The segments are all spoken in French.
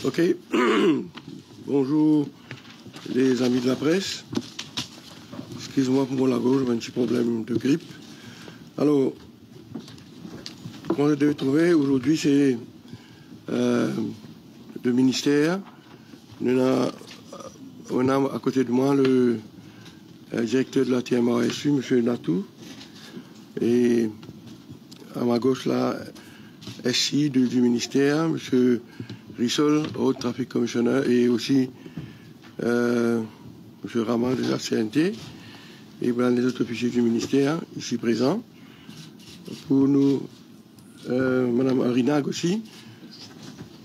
Ok. Bonjour les amis de la presse. Excusez-moi pour mon gauche, j'ai un petit problème de grippe. Alors, comment je devais trouver aujourd'hui, c'est le ministère. On a à côté de moi le directeur de la TMRSU, M. Natou. Et à ma gauche, là, SI du ministère, M. Rissol, Road Traffic Commissioner, et aussi M. Rama de la CNT, et voilà les autres officiers du ministère ici présents. Pour nous, Mme Arinag aussi,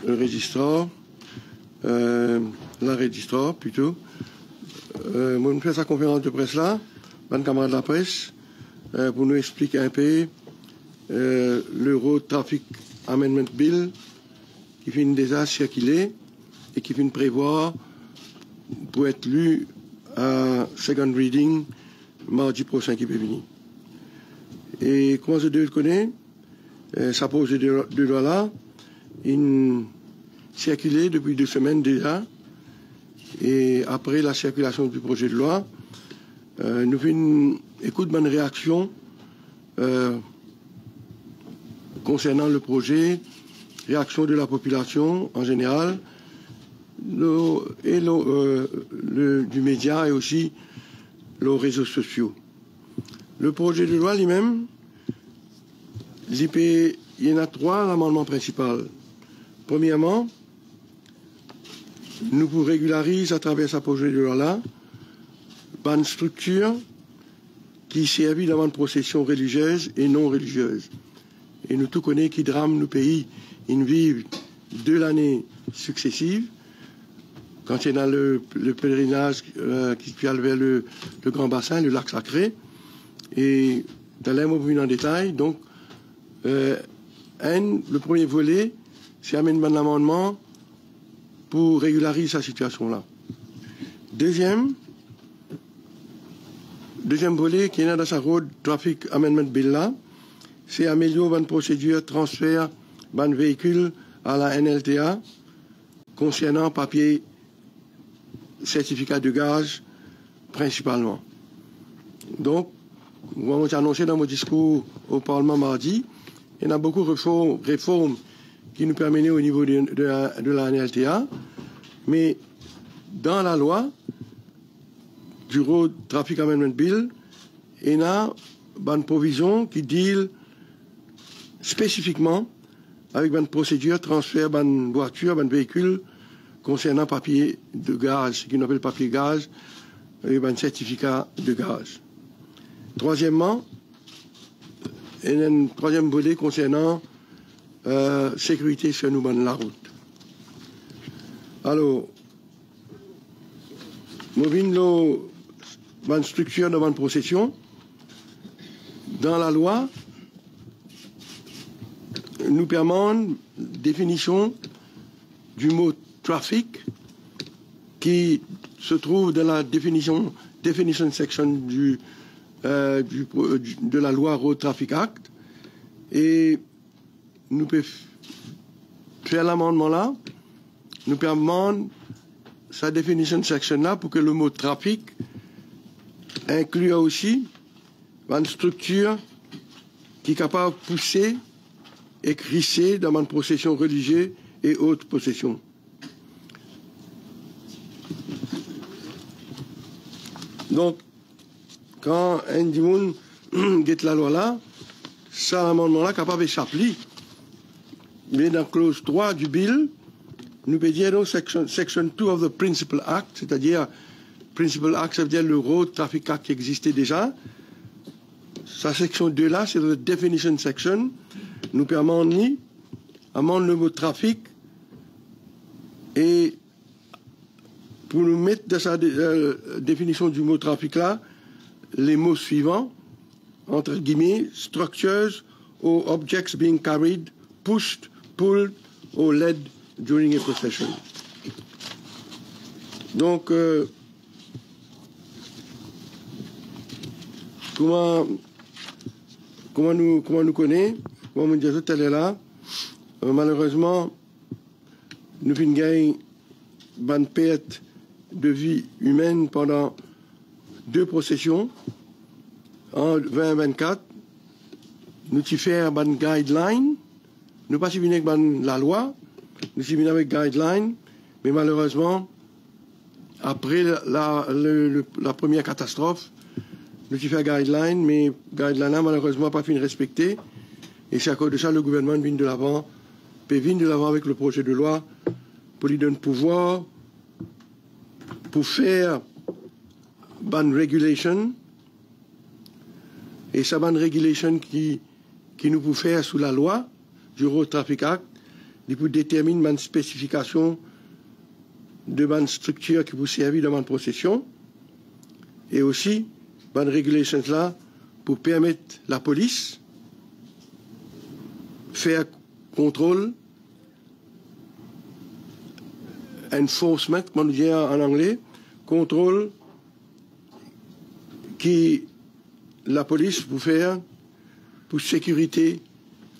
le registrar, la registrar plutôt. Moi, je fais sa conférence de presse là, ban camarade de la presse, pour nous expliquer un peu le Road Traffic Amendment Bill qui finit déjà circuler et qui finit prévoir pour être lu à second reading mardi prochain qui peut venir. Et comment je le connais, ça pose de loi là, il circulait depuis 2 semaines déjà, et après la circulation du projet de loi, nous faisons une écoute de réaction concernant le projet, réaction de la population en général, du média et aussi les réseaux sociaux. Le projet de loi lui-même, il y en a 3 amendements principaux. Premièrement, nous vous régularisons à travers ce projet de loi-là une structure qui servit d'avant de procession religieuse et non religieuse. Et nous tous connaissons qui drame nos pays, ils vivent de l'année successive. Quand il y a le pèlerinage qui vient vers le Grand Bassin, le lac sacré, et dans les mots en détail, donc, le premier volet, c'est amener un amendement pour régulariser sa situation-là. Deuxième volet qui est dans sa Road Traffic Amendment Bill là, c'est améliorer une procédure transfert d'un véhicule à la NLTA concernant papier certificat de gage principalement. Donc, moi j'ai annoncé dans mon discours au Parlement mardi, il y a beaucoup de réformes qui nous permettent au niveau de la NLTA, mais dans la loi du Road Traffic Amendment Bill, il y a une provision qui deal spécifiquement avec une procédure transfert d'une voiture, d'un véhicule concernant papier de gaz, ce qu'on appelle papier gaz, et un certificat de gaz. Troisièmement, il y a un troisième volet concernant sécurité sur nous la route. Alors, nous avons une structure de procession. Dans la loi, nous permet une définition du mot trafic qui se trouve dans la definition section de la loi Road Traffic Act, et nous pouvons faire l'amendement là, nous permet sa definition section là pour que le mot trafic inclue aussi une structure qui est capable de pousser et crisser dans une procession religieuse et autres possessions. Donc, quand un monde get la loi là, ça, l'amendement là, capable de s'appliquer. Mais dans la clause 3 du bill, nous peut dire section 2 of the Principal Act, c'est-à-dire, Principal Act, ça veut dire le Road Traffic Act qui existait déjà. Sa section 2 là, c'est la definition section, nous permet d'amender le mot trafic et pour nous mettre dans sa définition du mot trafic là, les mots suivants, entre guillemets, structures or objects being carried, pushed, pulled or led during a procession. Donc, comment nous connaissons, comment nous disons tout à l'heure là, malheureusement, nous avons gagné une perte de vie humaine pendant 2 processions en 2024. Nous avons fait une guideline. Nous pas suivi avec la loi, nous suivi avec guideline, mais malheureusement, après la première catastrophe, nous avons fait guideline, mais guideline n'a malheureusement pas fini respecter. Et c'est à cause de ça le gouvernement vient de l'avant, avec le projet de loi pour lui donner pouvoir pour faire ban regulation. Et ça ban regulation qui nous peut faire sous la loi du Road Traffic Act, il peut déterminer une spécification de une structure qui vous servir dans une procession et aussi une régulation là pour permettre la police faire contrôle enforcement, comment on dit en anglais, contrôle qui la police peut faire pour sécurité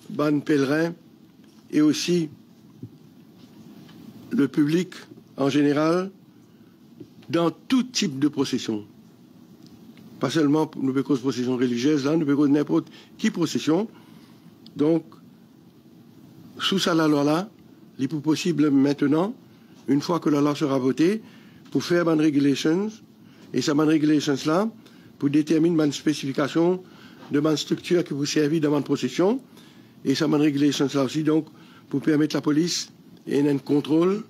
ban pèlerins et aussi le public en général dans tout type de procession. Pas seulement nous pouvons cause procession religieuse, là, nous pouvons cause n'importe qui procession. Donc, sous ça la loi là, il est possible maintenant, une fois que la loi sera votée, pour faire ban regulations, et ça ban regulations là, pour déterminer une spécification de ma structure qui vous servit dans ma procession, et ça ban regulations là aussi, donc, pour permettre la police et un contrôle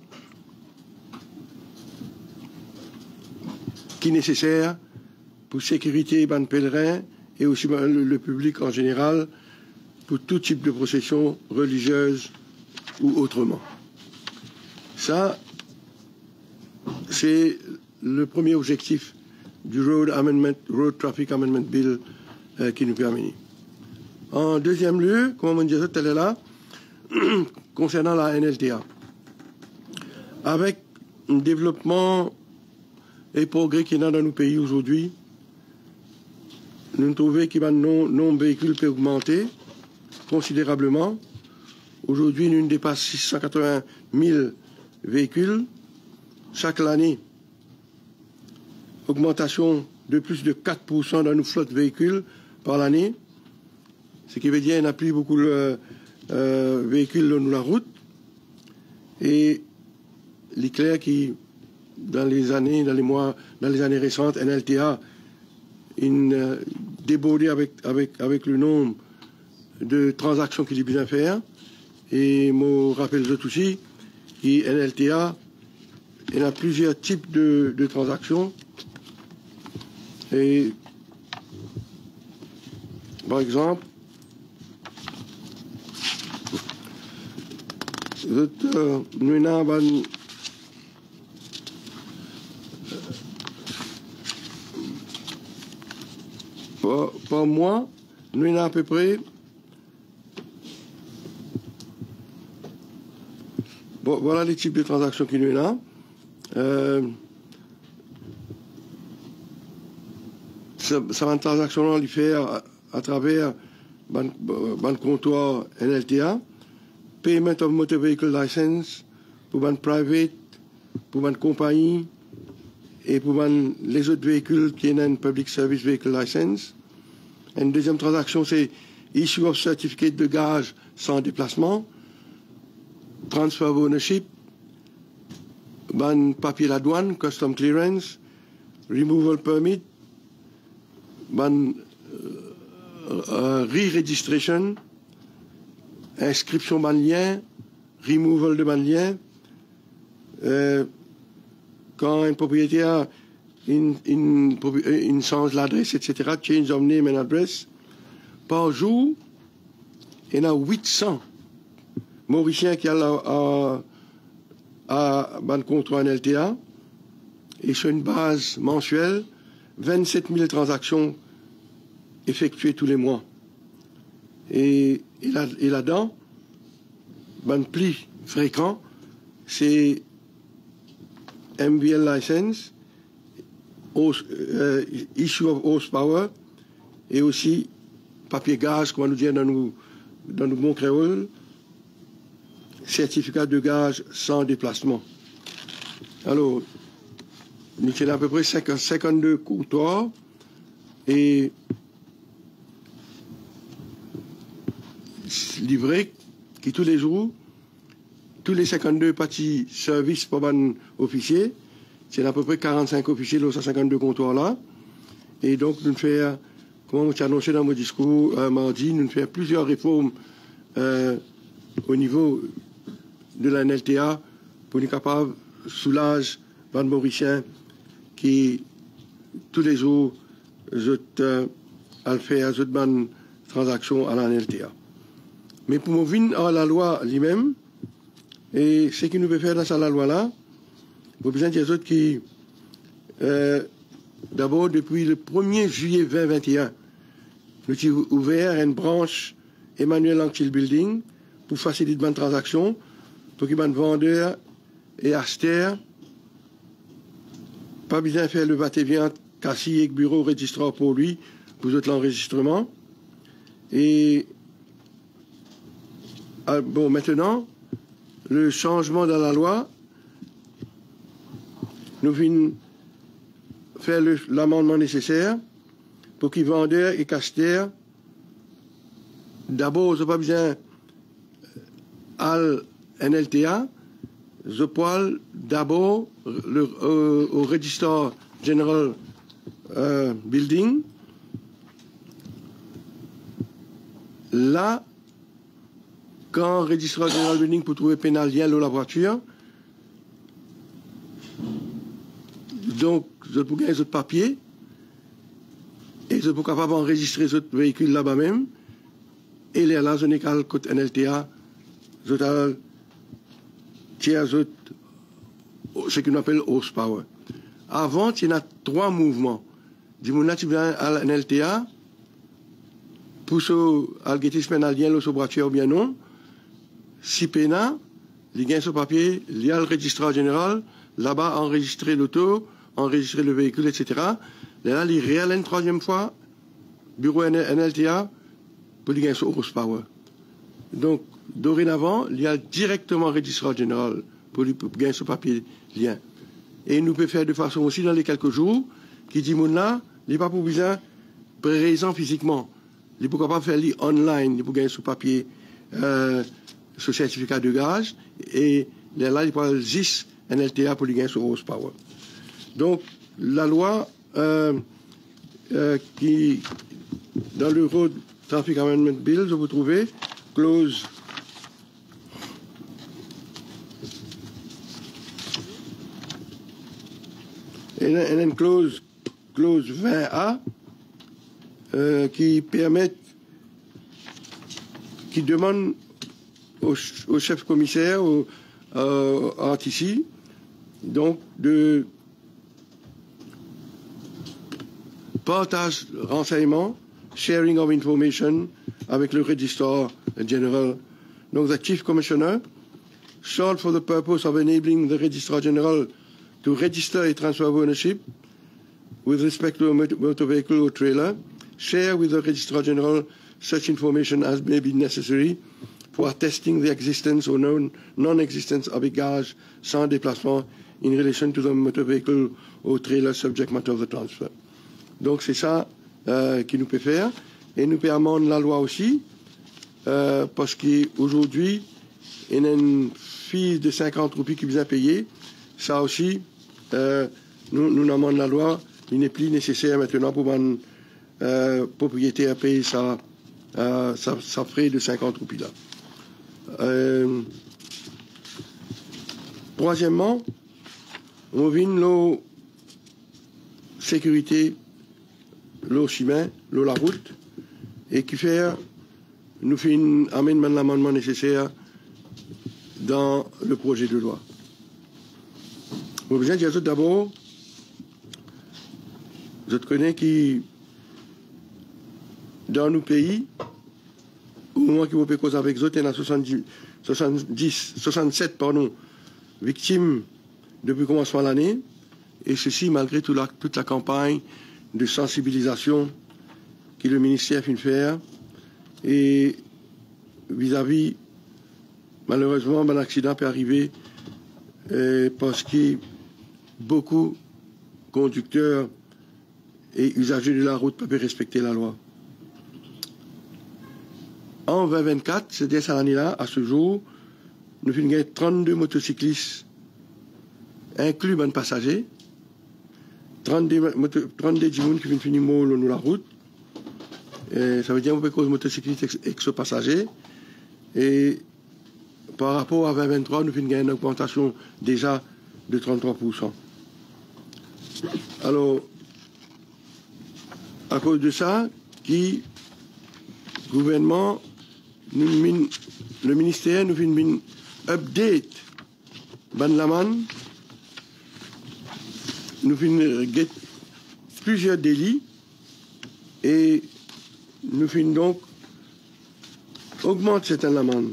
qui est nécessaire pour sécurité ban pèlerins et aussi le public en général pour tout type de procession religieuse ou autrement. Ça, c'est le premier objectif du Road Traffic Amendment Bill qui nous permet. En deuxième lieu, comme on disait tout à l'heure, concernant la NLTA, avec un développement et progrès qu'il y a dans nos pays aujourd'hui, nous trouvons que le nombre de véhicules peut augmenter considérablement. Aujourd'hui, nous dépassons 680 000 véhicules chaque année. Augmentation de plus de 4% dans nos flottes de véhicules par l'année. Ce qui veut dire qu'il n'y a plus beaucoup de véhicules sur la route. Et il est clair que dans les années récentes, NLTA débordé avec le nombre de transactions qu'il a besoin de faire. Et je rappelle aussi que NLTA, il y a plusieurs types de transactions. Et par exemple, nous avons par mois, nous avons à peu près voilà les types de transactions qui nous avons. Ça va une transaction à faire à travers le comptoir NLTA, Payment of Motor Vehicle License pour une private, pour une compagnie et pour les autres véhicules qui ont une Public Service Vehicle License. Une deuxième transaction, c'est Issue of Certificate de gage sans déplacement, Transfer of Ownership, papier la douane, Custom Clearance, Removal Permit, re-registration, inscription lien, removal de lien. Quand un propriétaire change l'adresse, etc., change of name and address, par jour, il y en a 800 Mauriciens qui ont un contrat en LTA, et sur une base mensuelle, 27 000 transactions effectuées tous les mois. Et là-dedans, le plus fréquent, c'est MVL license, issue of horsepower, et aussi papier gaz, comme on nous dit dans nos bons créoles, certificat de gage sans déplacement. Alors, nous tenons à peu près 52 comptoirs et livrés qui tous les jours, tous les 52 parties services pour les officiers, c'est à peu près 45 officiers dans ces 52 comptoirs là. Et donc, nous faisons, comme j'ai annoncé dans mon discours mardi, nous faisons plusieurs réformes au niveau de la NLTA pour être capable de soulager les Mauriciens qui, tous les jours, faire des transactions à la NLTA. Mais pour venir à la loi lui-même, et ce qui nous peut faire dans la loi-là, vous besoin des autres qui, d'abord, depuis le 1er juillet 2021, nous avons ouvert une branche Emmanuel Anctil Building pour faciliter les transactions, pour que les vendeurs et acheteurs pas besoin de faire le va-et-vient cassis et bureau registraire pour lui, pour l'enregistrement. Et bon, maintenant, le changement dans la loi, nous venons faire l'amendement nécessaire pour que les vendeurs et acheteurs, d'abord, ils n'ont pas besoin à NLTA, je parle d'abord au Register General Building. Là, quand le Register General Building pour trouver pénalien dans la voiture, donc je peux gagner ce papier et je peux capable d'enregistrer ce véhicule là-bas même. Et là, je n'ai qu'à côté NLTA, je ce qu'on appelle horsepower. Avant, il y a 3 mouvements. Dis-moi, tu viens à l'NLTA, pour ce algétis pénalien, le voiture ou bien non. Si pénal, il gagne ce papier, il y a le registraire général, là-bas, enregistrer l'auto, enregistrer le véhicule, etc. Là, il réalise une 3e fois, bureau NLTA, pour gagner ce horsepower. Donc, dorénavant, il y a directement le registraire général pour gagner ce papier lien. Et nous pouvons faire de façon aussi dans les quelques jours, qui dit là, il n'est pas pour besoin présent physiquement. Il est pas faire li online, il peut gagner ce papier, ce certificat de gage, et là, il peut juste NLTA pour gagner ce horsepower. Donc, la loi qui, dans le Road Traffic Amendment Bill, je vous trouvez, clause et une clause 20A qui permet, qui demande au chef commissaire, au RTC, donc de partage renseignements, sharing of information avec le Register General. Donc, the Chief Commissioner shall, for the purpose of enabling the Registrar General to register a transfer of ownership with respect to a motor vehicle or trailer, share with the Registrar General such information as may be necessary for attesting the existence or non-existence of a gage sans déplacement in relation to the motor vehicle or trailer subject matter of the transfer. Donc c'est ça qui nous peut faire. Et nous peut amender la loi aussi, parce qu'aujourd'hui, il y a une fille de 50 roupies qui vient payer. Ça aussi, nous amendons la loi. Il n'est plus nécessaire maintenant pour un propriétaire payer sa frais de 50 roupies là. Troisièmement, on vient la sécurité, le chemin, la route, et qui fait, nous faisons l'amendement nécessaire dans le projet de loi. Vous besoin de dire d'abord, je connais qui, dans nos pays, au moment qui vous peut causer avec eux, il y a 67 victimes depuis le commencement de l'année, et ceci malgré toute la campagne de sensibilisation que le ministère vient faire et vis-à-vis malheureusement, un accident peut arriver parce que beaucoup de conducteurs et usagers de la route peuvent respecter la loi. En 2024, c'était cette année-là, à ce jour, nous avons 32 motocyclistes inclus dans passagers, 32 personnes qui viennent finir sur la route. Et ça veut dire qu'on peut cause motocyclistes ex-passagers. Et par rapport à 2023, nous avons une augmentation déjà de 33%. Alors, à cause de ça, le gouvernement, le ministère nous fait une update Banlaman, nous fait plusieurs délits et nous faisons donc augmente cette amende.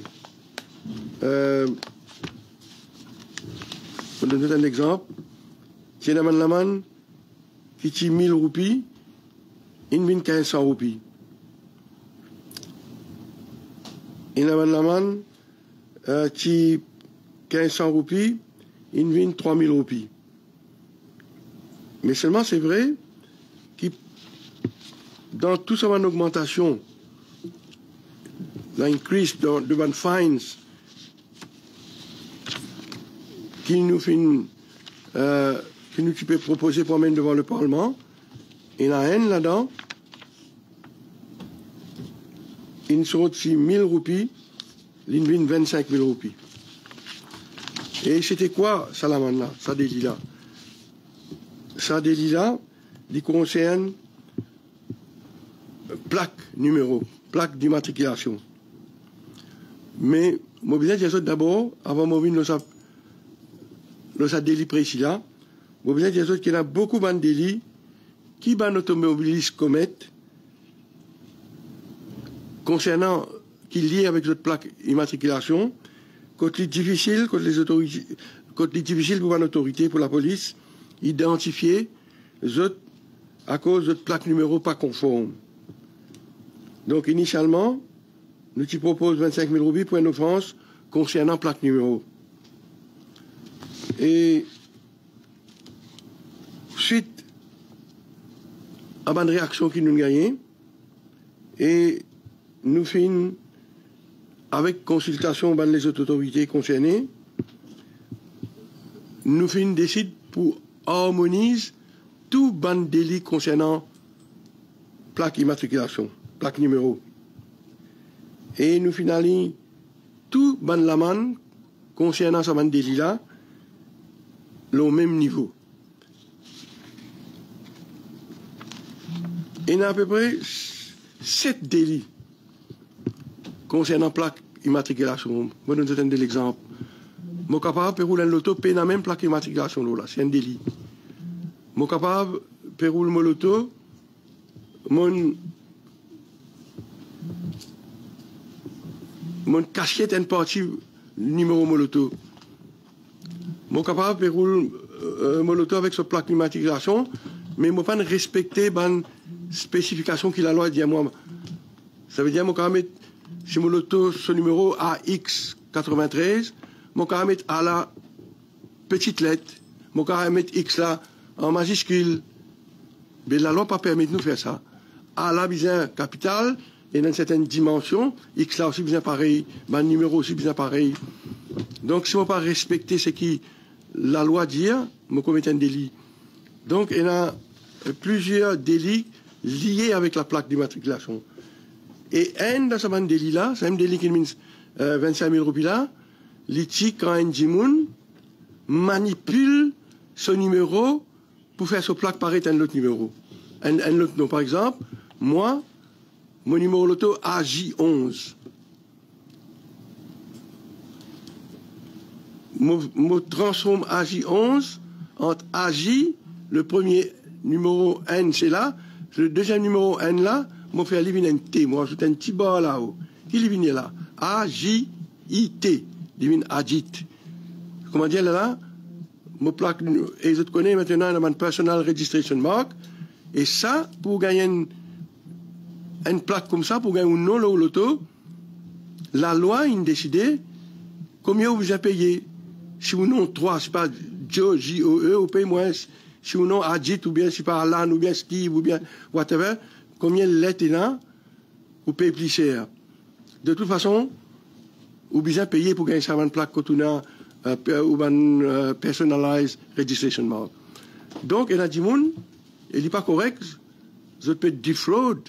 Pour donner un exemple, c'est une amende qui tue 1000 roupies, une 1500 roupies. Une amende qui 1500 roupies, une vient 3000 roupies. Mais seulement c'est vrai que dans tout ça, une augmentation, l'increase de fines qui nous peut proposer pour mettre devant le Parlement, il y en a un là-dedans, il sera de 1000 roupies, il vient 25 000 roupies. Et c'était quoi, ça, là, ça délit-là? Ça délit-là, il concerne plaque numéro, plaque d'immatriculation. Mais, je vais dire d'abord, avant de venir dans ce délit précis-là, je vais dire qu'il y a beaucoup de délits qui les automobilistes commettent concernant, qui liés avec cette plaque immatriculation, quand c'est difficile, quand les autorités, quand c'est difficile pour une autorité, pour la police, identifier les autres à cause de plaque numéro pas conforme. Donc, initialement, nous te proposons 25 000 roupies pour une offense concernant plaque numéro. Et suite à une réaction qui nous gagne, et nous finissons avec consultation de les autorités concernées, nous finissons décide pour harmoniser tout ban délit concernant plaque immatriculation, plaque numéro. Et nous finalisons tout ban l'amende concernant ce ban délit-là au même niveau. Et il y a à peu près 7 délits concernant plaque immatriculation. Je vais vous donner l'exemple. Je suis capable de rouler l'auto, payer la même plaque immatriculation. C'est un délit. Je suis capable de rouler l'auto, mon cachette est une partie numéro moloto. Je suis capable de rouler moloto avec ce plaque d'immatriculation, mais je ne peux pas respecter les spécifications que la loi dit à moi. Ça veut dire que je peux mettre, si mon auto, ce numéro AX93, je peux mettre à la petite lettre, je peux mettre X là en majuscule. Mais la loi ne pas permettre de nous faire ça. A là, bien capital, et dans une certaine dimension, X là aussi bien pareil, le numéro aussi bien pareil. Donc, si je ne peux pas respecter ce que la loi dit, je commets un délit. Donc, il y a plusieurs délits liés avec la plaque d'immatriculation. Et un de ces délits-là, c'est un délit qui met 25 000 roupies là, l'ITI, quand un djimoun manipule ce numéro pour faire ce plaque paraître un autre numéro. Un autre nom, par exemple, moi, mon numéro loto AJ11. Je transforme AJ11 entre AJ, le premier numéro N, c'est là, le deuxième numéro N là, je fais un T, moi ajoute un petit bar là-haut. Qui est là? A-J-I-T, divine Ajit. Comment dire là? Je plaque, et je connais maintenant un personal registration mark, et ça, pour gagner une plaque comme ça, pour gagner un nom au loto, la loi a décidé combien vous avez payé? Si vous n'avez 3, c'est pas Joe, J-O-E, vous payez moins. Si vous n'avez Adjit, ou bien si pas Alan, ou bien Steve, ou bien whatever, combien l'être est là, vous payez plus cher. De toute façon, vous besoin payer pour gagner ça, une plaque Kotuna, ou une personalized registration mark. Donc, il y a des gens, il n'est pas correct, je peux defraud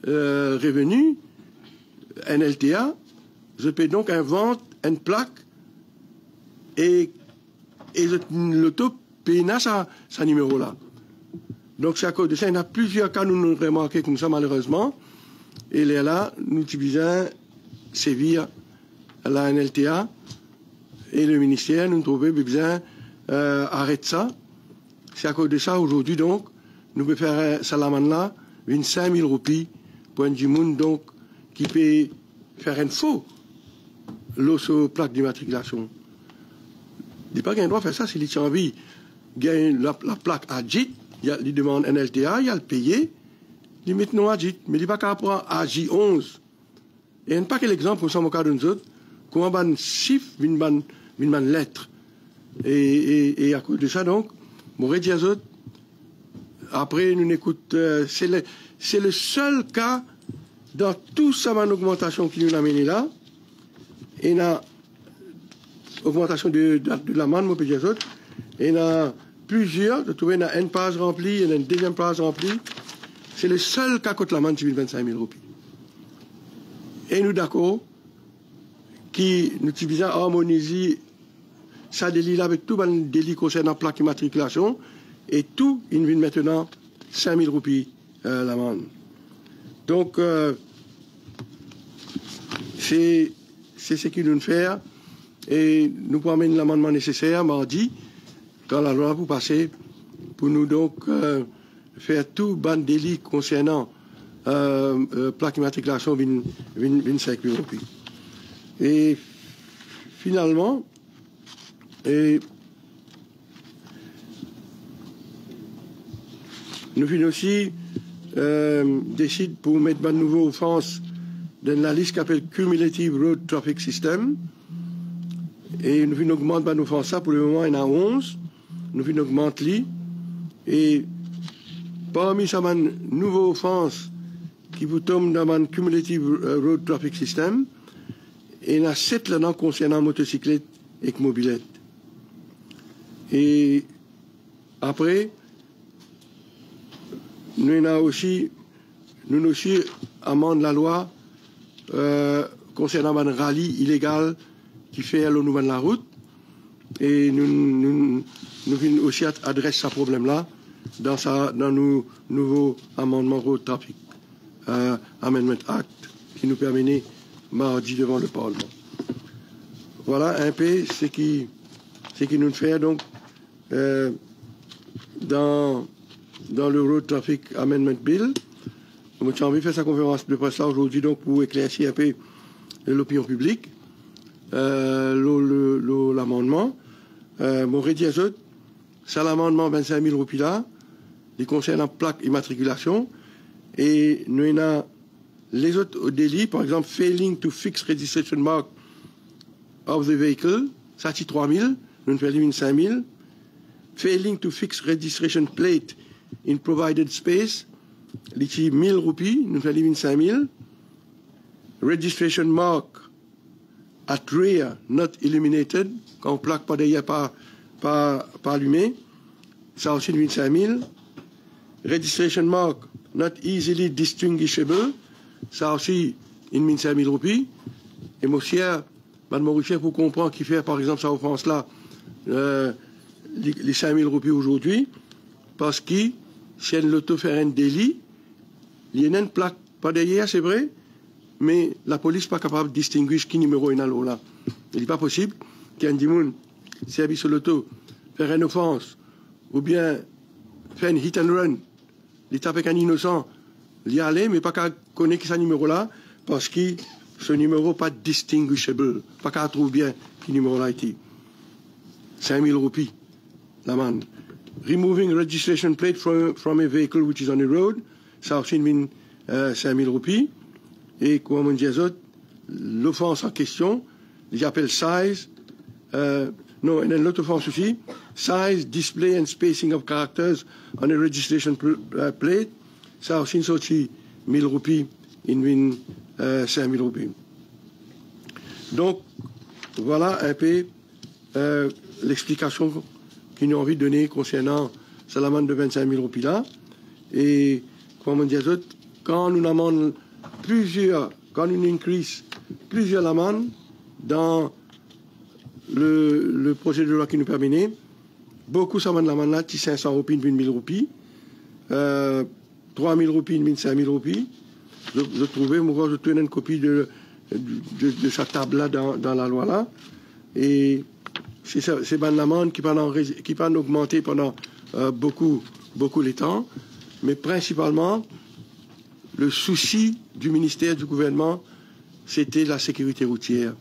revenu, NLTA, je peux donc inventer une plaque et l'auto paye ce numéro-là. Donc, c'est à cause de ça, il y a plusieurs cas, nous remarquons comme ça, malheureusement, et là, nous utilisons sévir la NLTA et le ministère, nous trouvons besoin arrêter ça. C'est à cause de ça, aujourd'hui, donc, nous pouvons faire Salaman-là, 25 000 roupies pour un monde, donc, qui peut faire un faux l'osso plaque d'immatriculation. Il n'est pas qu'il doit faire ça, s'il a envie de la plaque AJIT, il demande NLTA, il a le payé, il met non AJIT, mais il n'est pas qu'à prendre AJ11. Et il n'y a pas quel exemple pour ça, mon cas de nous autres, comment un chiffre, une lettre. Et à cause de ça, donc, mon dit aux autres, après, nous écoute, c'est le seul cas dans toute sa augmentation qui nous a mené là, et la augmentation de l'amende, mon petit autres, et il y a plusieurs, de trouver une page remplie, et une deuxième page remplie, c'est le seul cas contre l'amende qui 25 000 roupies. Et nous d'accord, qui nous utilisons harmoniser ça délit là avec tout le délit concernant plaque immatriculation, et tout, il vient maintenant 5 000 roupies l'amende. Donc, c'est ce qu'il nous fait, et nous pouvons amener l'amendement nécessaire mardi, quand la loi vous passer, pour nous donc faire tout ban délit concernant plaque immatriculation 25 000 roupies. Et finalement, nous finissons aussi décide pour mettre une nouvelle offense dans la liste qu'on appelle Cumulative Road Traffic System. Et nous finissons augmenter une offense ça. Pour le moment, il y en a 11. Nous finissons augmenter. Et parmi ces nouvelles offenses qui vous tombent dans le Cumulative Road Traffic System, il y en a 7 là-dedans concernant motocyclette et mobilette. Et après, nous avons aussi amende la loi concernant un rallye illégal qui fait le nouveau de la route. Et nous venons aussi adresser ce problème-là dans nos nouveaux amendements Road Traffic Amendment Act qui nous permet mardi devant le Parlement. Voilà un peu ce qui nous fait donc dans le Road Traffic Amendment Bill. J'ai envie de faire sa conférence de presse là aujourd'hui donc pour éclaircir un peu l'opinion publique, l'amendement. Mon rédiazot, c'est l'amendement 25 000 roupies là, qui concerne la plaque immatriculation. Et nous avons les autres délits, par exemple, failing to fix registration mark of the vehicle, ça c'est 3 000, nous faisons 5 000. Failing to fix registration plate in provided space, c'est 1 000 roupies, nous faisons 5 000. Registration mark at rear not illuminated, quand on plaque pas derrière, pas allumé, ça aussi 5 000. Registration mark not easily distinguishable, ça aussi 5 000 roupies. Et monsieur, Mme Maurice, pour comprendre qui fait par exemple ça en France là, les 5 000 roupies aujourd'hui, parce que si elle l'auto fait un délit, il y a une plaque pas derrière, c'est vrai, mais la police n'est pas capable de distinguer qui numéro il y a là. Il n'est pas possible qu'un dimoun servi sur l'auto, faire une offense, ou bien faire une hit and run, il tape avec un innocent, il y aller, mais pas qu'à connaître ce numéro-là, parce que ce numéro n'est pas distinguishable, pas qu'à trouver bien qui numéro là été. 5 000 roupies, l'amende. Removing registration plate from a vehicle which is on the road, ça aussi 5 000 roupies. Et comme on dit aux autres, l'offense en question, j'appelle size, no, and then l'autre forme aussi, size, display and spacing of characters on a registration plate, ça aussi une sortie 1000 roupies, une 5000 roupies. Donc, voilà un peu l'explication qu'ils nous ont envie de donner concernant cette amende de 25 000 roupies là. Et, comme on dit, quand nous amendons quand nous increase plusieurs amendes dans le projet de loi qui nous permet, beaucoup s'amendent l'amende là, 500 roupies, 1000 roupies, 3000 roupies, 5000 roupies. Je trouvais, moi, je tenais une copie de cette table-là dans la loi là. Et c'est une amende qui peut augmenter pendant beaucoup les temps. Mais principalement, le souci du ministère, du gouvernement, c'était la sécurité routière.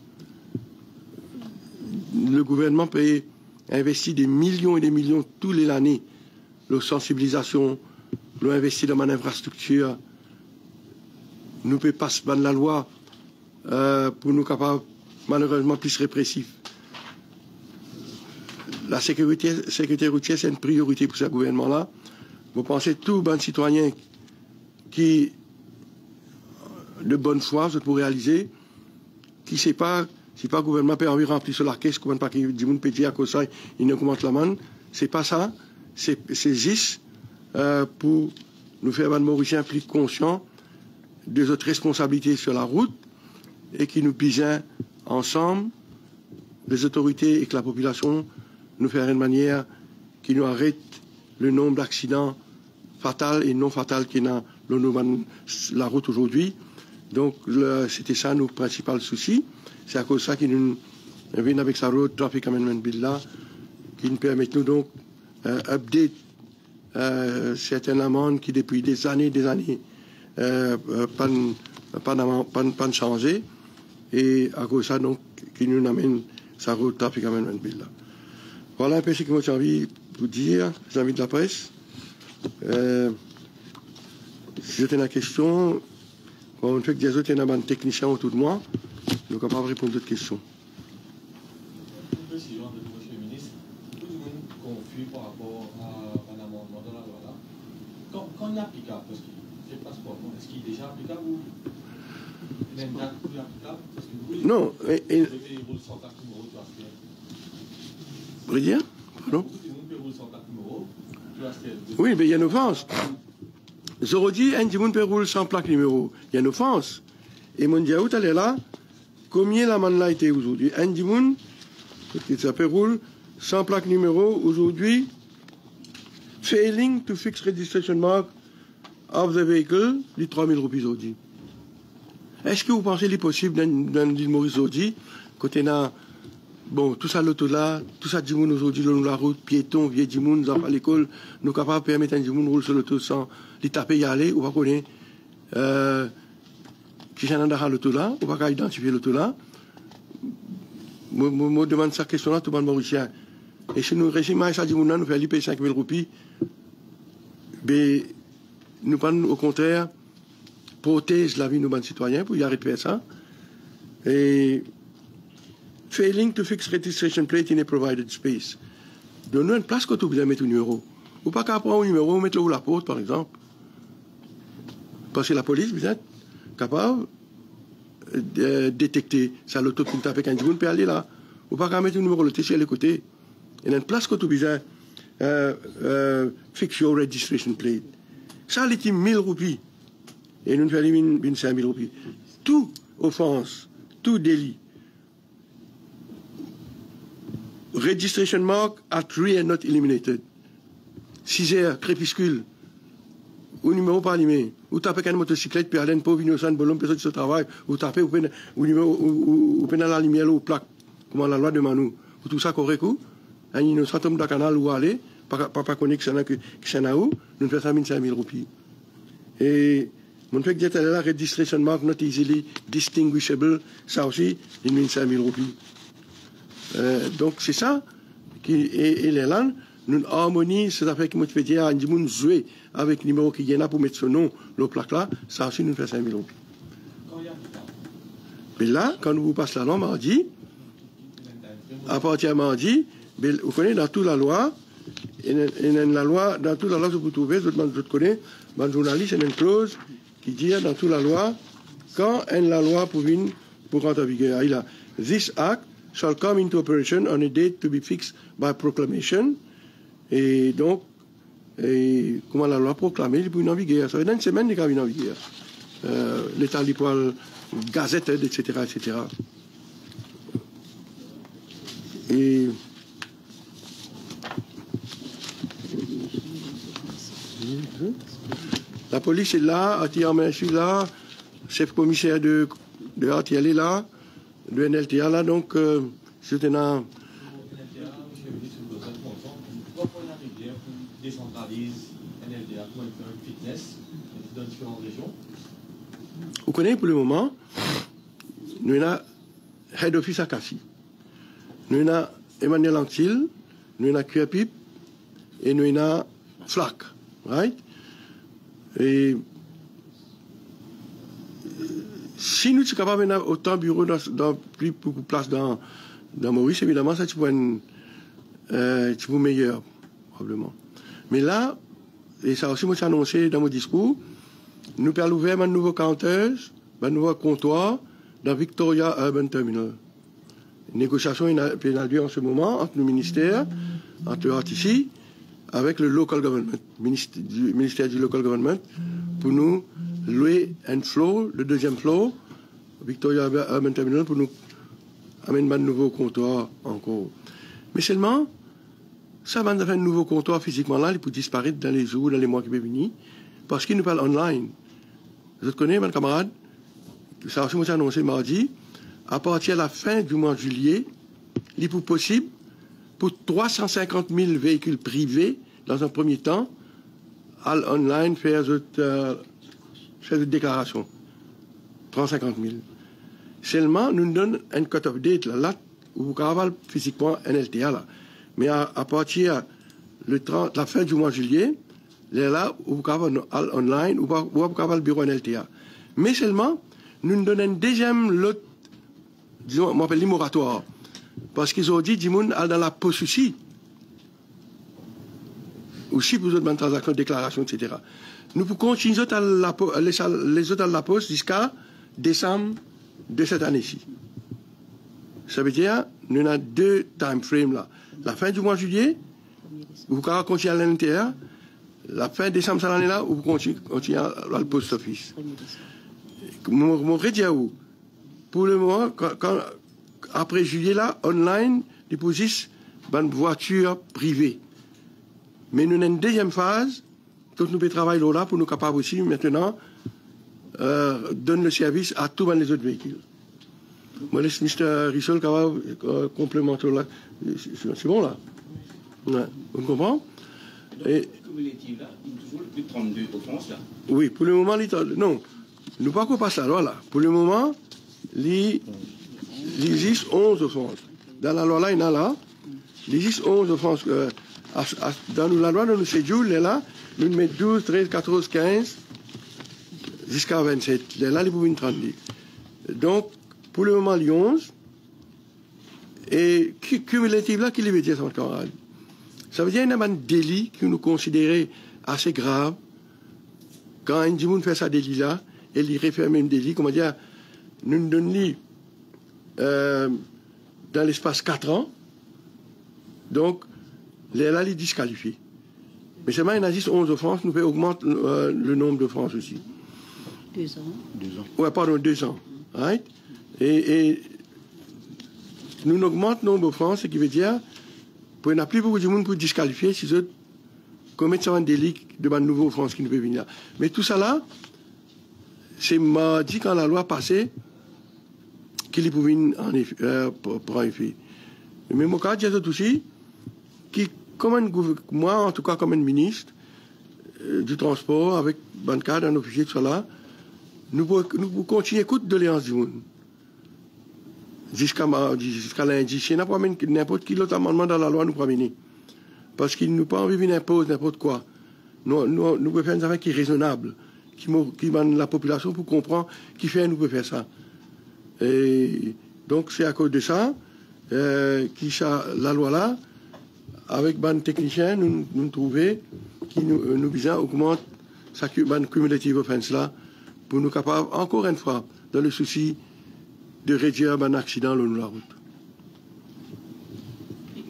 Le gouvernement peut investir des millions et des millions tous les années. La sensibilisation, l'investir dans une infrastructure. Nous ne pouvons pas se battre la loi pour nous capables, malheureusement, plus répressifs. La sécurité routière, c'est une priorité pour ce gouvernement-là. Vous pensez tout bon citoyen qui, de bonne foi, je peux réaliser, qui ne sait pas, si pas le gouvernement peut envie remplir sur la caisse, comment pas qu'il dit, peut dire à cause ça, il ne commente la manne. C'est pas ça. C'est juste pour nous faire, Mme Mauricien, plus conscients de notre responsabilité sur la route et qui nous pisent ensemble, les autorités et que la population, nous faire une manière qui nous arrête le nombre d'accidents fatals et non fatals qui est dans la route aujourd'hui. Donc, c'était ça nos principaux soucis. C'est à cause de ça qu'il nous vient avec sa road traffic amendment bill là, qui nous permet nous donc update certaines amendes qui depuis des années pas changé. Et à cause de ça donc qui nous amène sa road traffic amendment bill là. Voilà un peu ce que moi j'ai envie de vous dire, les amis de la presse. Si j'étais la question, quand on fait que des autres, il y a un technicien autour de moi, nous sommes capables de répondre à d'autres questions. Une précision de M. le ministre. Tout le monde confus par rapport à un amendement de la loi là. Quand il est applicable, parce que je ne sais pas est-ce qu'il est déjà applicable ou il y a une date plus applicable? Parce que vous, non. Bridien? Pardon? Oui, mais il y a une offense. Zorodi, un dimoun peut rouler sans plaque numéro. Il y a une offense. Et mon diaout, elle est là. Combien la manne là été aujourd'hui? Un dimoun, ça peut rouler sans plaque numéro aujourd'hui. Failing to fix registration mark of the vehicle, les 3000 roupies aujourd'hui. Est-ce que vous pensez qu'il est possible dans l'île Maurice aujourd'hui, côté là, bon, tout ça, l'auto là, tout ça, Dimoun aujourd'hui, le long de la route, piéton, vieux Dimoun, nous avons à l'école, nous sommes capables de permettre à un Dimoun de rouler sur l'auto sans les taper y aller, ou pas connaître, qui j'en ai à l'auto là, ou pas identifier l'auto là. Moi, demande cette question là, tout le monde mauricien. Et si nous réussissons à ça, Dimoun là, nous faisons payer 5000 roupies, mais nous prenons au contraire, protège la vie de nos citoyens pour y arrêter ça. Et failing to fix registration plate in a provided space. Donnons une place quand vous avez mettre un numéro. Ou pas qu'à prendre un numéro, mettre-le où la porte, par exemple. Parce que la police, vous êtes capable de détecter ça, l'auto qui tape avec un djibon peut aller là. Ou pas qu'à mettre un numéro, le TC à les côtés. Il y a une place quand vous avez fix your registration plate. Ça, il 1000 roupies. Et nous faisons 5000 roupies. Tout offense, tout délit. Registration mark at 3 and not eliminated. 6 heures, crépuscule. Ou numéro pas allumé. Ou tapez une motocyclette, puis aller une pauvre innocente, bolon, personne qui se travaille. Ou tapez, ou numéro, ou peine la lumière, ou plaque. Comme la loi demande nous. Ou tout ça correct ou. Un innocent homme dans le canal où aller, pas connaître que c'est là où, nous faisons 5000 roupies. Et, mon fait que j'étais là, registration mark not easily distinguishable, ça aussi, il met 5000 roupies. Donc, c'est ça, et les langues, nous harmonisons, c'est affaire qui me fait dire, on jouer avec le numéro qui est là pour mettre son nom, le plaque là, ça aussi, nous fait 5000 roupies. Mais là, quand nous vous passons la norme, on dit, à partir de mardi, vous connaissez dans toute la loi, dans toute la loi, vous trouvez, vous connaissez, le journaliste, il y a une clause qui dit dans toute la loi, quand la loi pour rentrer en vigueur, il a this act shall come into operation on a date to be fixed by proclamation. Et donc, comment la loi proclamée, il peut en vigueur. Ça fait dans une semaine, il peut en vigueur. L'État, il peut gazette, etc., etc. Et la police est là, je suis là, chef commissaire de ATL est là, de NLTA là, donc c'est un... Vous connaissez pour le moment, nous avons Head Office à Cassis, nous avons Emmanuel Anctil, nous avons QAPIP et nous avons FLAC, right? Et si nous sommes capables d'avoir autant de bureaux dans plus beaucoup de places dans Maurice, évidemment, ça tu peux meilleur, probablement. Mais là, et ça aussi, moi, j'ai annoncé dans mon discours, nous allons ouvrir un nouveau counter, un nouveau comptoir dans Victoria Urban Terminal. Une négociation est lieu en ce moment entre nos ministères, entre le RTC, avec le local government, ministère du local government, pour nous louer un floor, le deuxième floor, Victoria Urban Terminal, pour nous amener un nouveau comptoir encore. Mais seulement, ça va faire un nouveau comptoir physiquement là, il peut disparaître dans les jours, dans les mois qui peuvent venir, parce qu'il nous parle online. Vous connaissez, mon camarade, ça aussi, moi, j'ai annoncé mardi, à partir de la fin du mois de juillet, il est possible, pour 350 000 véhicules privés, dans un premier temps, à online, faire une déclaration. 350 000. Seulement, nous donnons un cut-off date, là, où vous avez physiquement un LTA, là. Mais à partir de la fin du mois de juillet, là où vous avez online, où vous avez le bureau NLTA. Mais seulement, nous nous donnons un deuxième lot, disons, on appelle les moratoires. Parce qu'ils ont dit, dis-moi, dans la poste aussi. Aussi pour les autres transactions, déclarations, etc. Nous pouvons continuer les autres à la poste jusqu'à décembre de cette année-ci. Ça veut dire, nous avons deux time frames là. La fin du mois de juillet, vous pouvez continuer à l'intérieur. La fin décembre de cette année-là, vous continuez à la post office. Mon vrai dire où, pour le moment, après juillet là, online, ils posent une voiture privée. Mais nous avons une deuxième phase, donc nous pouvons travailler là pour nous capables aussi maintenant donner le service à tous les autres véhicules. Moi, laisse Mr. Rissol complémentaire là. C'est bon là? Ouais. Vous comprenez? Et cumulative là, il y a toujours plus de 32 au France là. Oui, pour le moment, non. Nous ne pouvons pas passer la loi là. Pour le moment, il existe 11 au France. Dans la loi là, il y en a là. Il existe 11 au France. Dans la loi de nos séjours, là, nous mettons 12, 13, 14, 15 jusqu'à 27. Là, il faut une 30. Donc, pour le moment, il y a 11. Et cumulative là, qui veut dire, ça, camarade? Ça veut dire qu'il y a un délit que nous considérons assez grave. Quand un individu fait ça délit là, et il réfère même délit, comment dire, nous nous donnons dans l'espace 4 ans. Donc, là, il est disqualifié. Mais seulement, il y en a 10, 11 de France, nous augmenter le nombre de France aussi. 2 ans. 2 ans. Ouais, pardon, 2 ans. Right? Et nous augmentons le nombre de France, ce qui veut dire qu'il n'y a plus beaucoup de monde pour disqualifier si eux commettent un délit de la nouvelle France qui ne peut venir. Mais tout ça là, c'est mardi quand la loi passée qu'il est pour venir pour effet. Mais mon cas, j'ai aussi, qui, moi, en tout cas, comme un ministre du transport, avec un cadre, un officier, tout ça là, nous pouvons continuer à écouter de l'éance du monde. Jusqu'à lundi. Si n'importe quel autre amendement dans la loi nous promène. Parce qu'il nous pas envie de imposer n'importe quoi. Nous pouvons faire une affaire qui est raisonnable, qui mène la population pour comprendre qui fait nous pouvons faire ça. Et donc c'est à cause de ça, qui la loi là, avec ban technicien, nous trouvons qui nous visant augmente sa cumulative offense là, pour nous capables, encore une fois, dans le souci de réduire un accident le long de la route.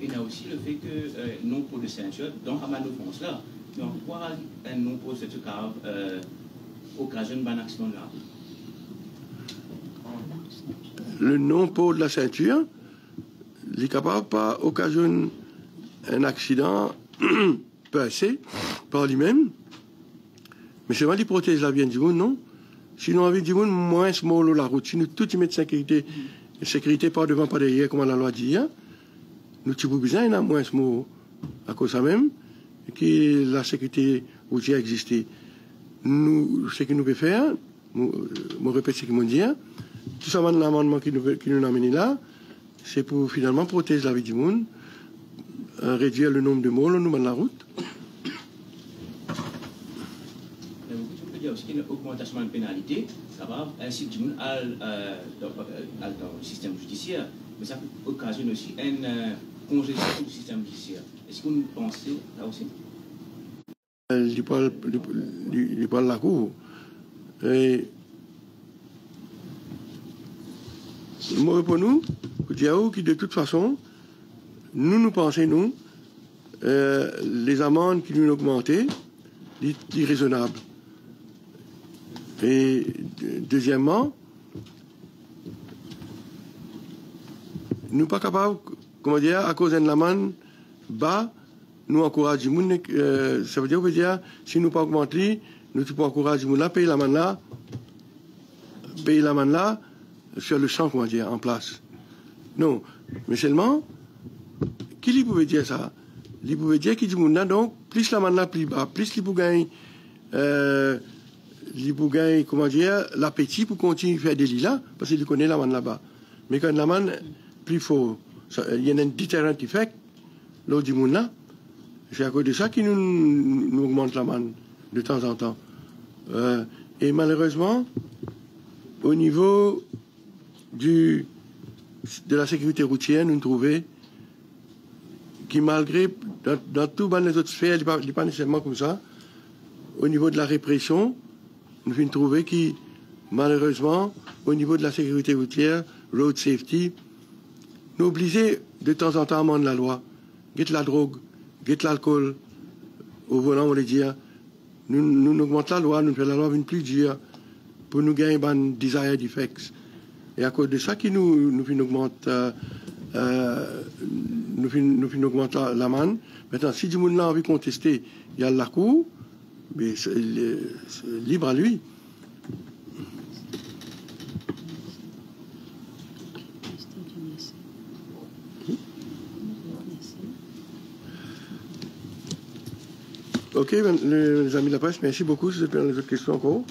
Il y a aussi le fait que non-port de ceinture, dans la offense là, donc pourquoi un non-port de ceinture occasionne un accident de la route? Le non-port de la ceinture, il est capable pas occasionner un accident passé par lui-même, mais c'est vraiment qu'il protège la vie du monde, non? Sinon, la vie du monde, moins small la route. Si nous tout y mettons sécurité pas devant, pas derrière, comme la loi dit, hein, nous avons besoin d'un moins small à cause de ça même, que la sécurité routière existe. Nous, ce que nous pouvons faire, je répète ce qu'ils m'ont dit, tout ça, l'amendement qui nous a amené là, c'est pour finalement protéger la vie du monde, réduire le nombre de morts nous dans la route. Il y a aussi une augmentation de pénalité, ça va ainsi du monde dans le système judiciaire, mais ça occasionne aussi une congestion du système judiciaire. Est-ce que vous pensez là aussi? Il parle la cour. Et moi, pour nous, qui de toute façon, nous pensons, les amendes qui nous ont augmenté, sont raisonnables. Et deuxièmement, nous ne sommes pas capables, comment dire, à cause d'une amende bas, nous encourageons les gens. Ça veut dire, si nous ne pas augmenter, nous pouvons encourager les gens à payer l'amende là, sur le champ, comment dire, en place. Non, mais seulement, qui lui pouvait dire ça? Il pouvait dire qu'il dit, donc, plus l'amende là, plus bas, plus il peut gagner, comment dire, l'appétit pour continuer à faire des lits là, parce qu'il connaît l'amende là-bas. Mais quand l'amende plus fort, il y a un déterrent effect, l'autre du monde là, c'est à cause de ça qu'il nous augmente l'amende de temps en temps. Et malheureusement, au niveau de la sécurité routière, nous trouvons qui, malgré, dans toutes les autres sphères, il n'est pas nécessairement comme ça, au niveau de la répression, nous avons trouvé que, malheureusement, au niveau de la sécurité routière, road safety, nous obligeons de temps en temps à amender la loi. Get la drogue, get l'alcool, au volant, on va dire. Nous augmentons la loi, nous faisons la loi une plus dure pour nous gagner un desired effects. Et à cause de ça, nous augmentons l'amende. Maintenant, si du monde a envie de contester, il y a la cour, mais c'est libre à lui. Ok, les amis de la presse, merci beaucoup. Si vous avez des autres questions encore.